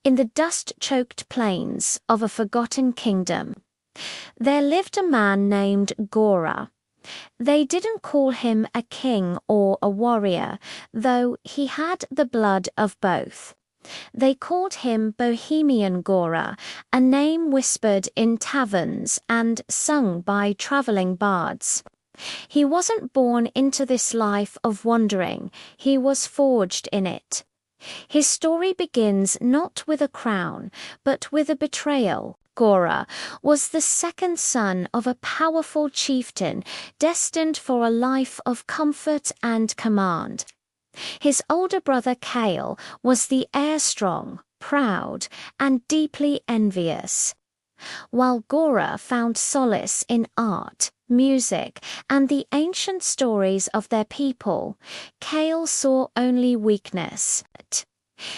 in the dust-choked plains of a forgotten kingdom. There lived a man named Ghora. They didn't call him a king or a warrior, though he had the blood of both. They called him Bohemian Ghora, a name whispered in taverns and sung by traveling bards. He wasn't born into this life of wandering, he was forged in it. His story begins not with a crown, but with a betrayal. Ghora was the second son of a powerful chieftain destined for a life of comfort and command. His older brother Kale was the heir-strong, proud, and deeply envious. While Ghora found solace in art, music, and the ancient stories of their people, Kale saw only weakness.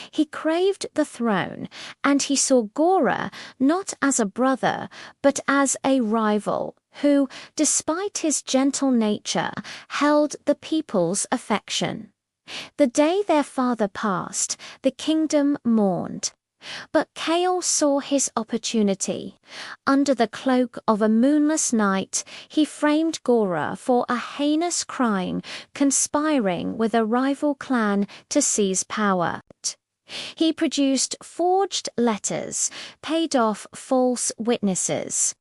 He craved the throne, and he saw Ghora not as a brother, but as a rival who, despite his gentle nature, held the people's affection. The day their father passed, the kingdom mourned. But Kale saw his opportunity. Under the cloak of a moonless night, he framed Ghora for a heinous crime, conspiring with a rival clan to seize power. He produced forged letters, paid off false witnesses,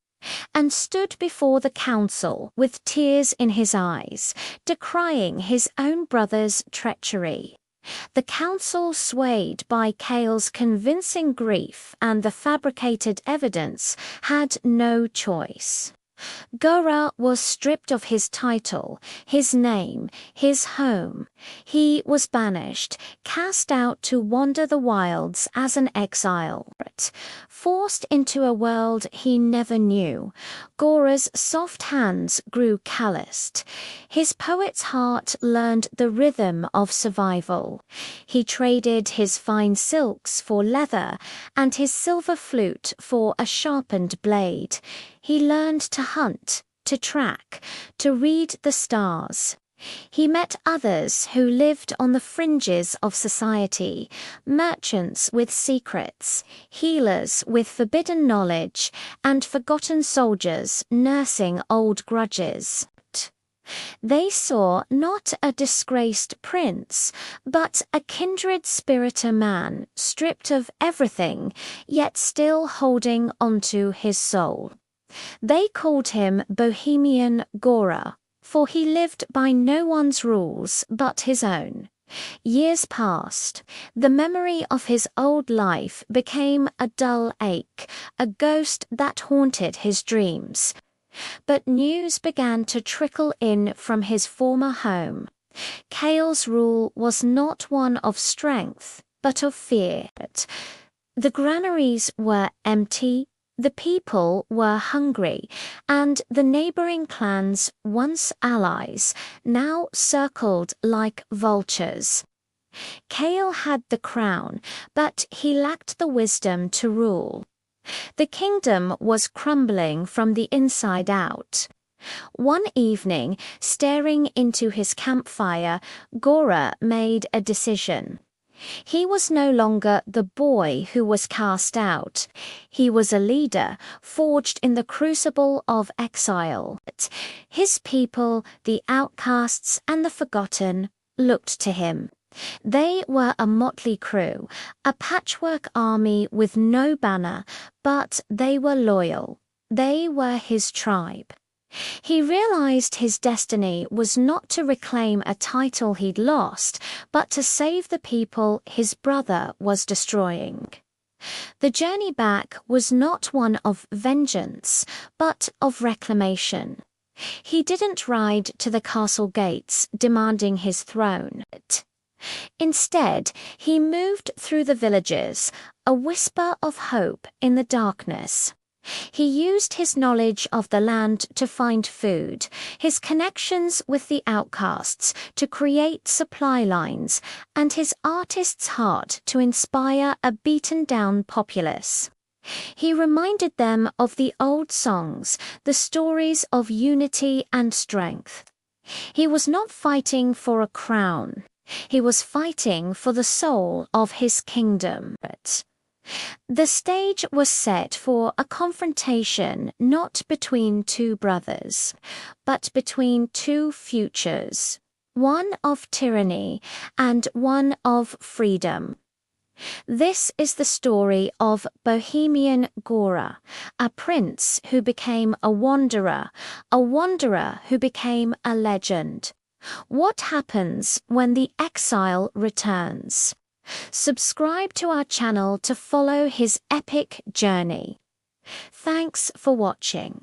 and stood before the council with tears in his eyes, decrying his own brother's treachery. The council, swayed by Kale's convincing grief and the fabricated evidence, had no choice. Ghora was stripped of his title, his name, his home. He was banished, cast out to wander the wilds as an exile, forced into a world he never knew. Ghora's soft hands grew calloused. His poet's heart learned the rhythm of survival. He traded his fine silks for leather and his silver flute for a sharpened blade. He learned to hunt, to track, to read the stars. He met others who lived on the fringes of society, merchants with secrets, healers with forbidden knowledge, and forgotten soldiers nursing old grudges. They saw not a disgraced prince, but a kindred spirited man, stripped of everything, yet still holding onto his soul. They called him Bohemian Ghora, for he lived by no one's rules but his own. Years passed. The memory of his old life became a dull ache, a ghost that haunted his dreams. But news began to trickle in from his former home. Kale's rule was not one of strength, but of fear. The granaries were empty, the people were hungry, and the neighboring clans, once allies, now circled like vultures. Kale had the crown, but he lacked the wisdom to rule. The kingdom was crumbling from the inside out. One evening, staring into his campfire, Ghora made a decision. He was no longer the boy who was cast out. He was a leader, forged in the crucible of exile. His people, the outcasts and the forgotten, looked to him. They were a motley crew, a patchwork army with no banner, but they were loyal. They were his tribe. He realized his destiny was not to reclaim a title he'd lost, but to save the people his brother was destroying. The journey back was not one of vengeance, but of reclamation. He didn't ride to the castle gates demanding his throne. Instead, he moved through the villages, a whisper of hope in the darkness. He used his knowledge of the land to find food, his connections with the outcasts to create supply lines, and his artist's heart to inspire a beaten-down populace. He reminded them of the old songs, the stories of unity and strength. He was not fighting for a crown. He was fighting for the soul of his kingdom. The stage was set for a confrontation not between two brothers, but between two futures, one of tyranny and one of freedom. This is the story of Bohemian Ghora, a prince who became a wanderer who became a legend. What happens when the exile returns? Subscribe to our channel to follow his epic journey. Thanks for watching.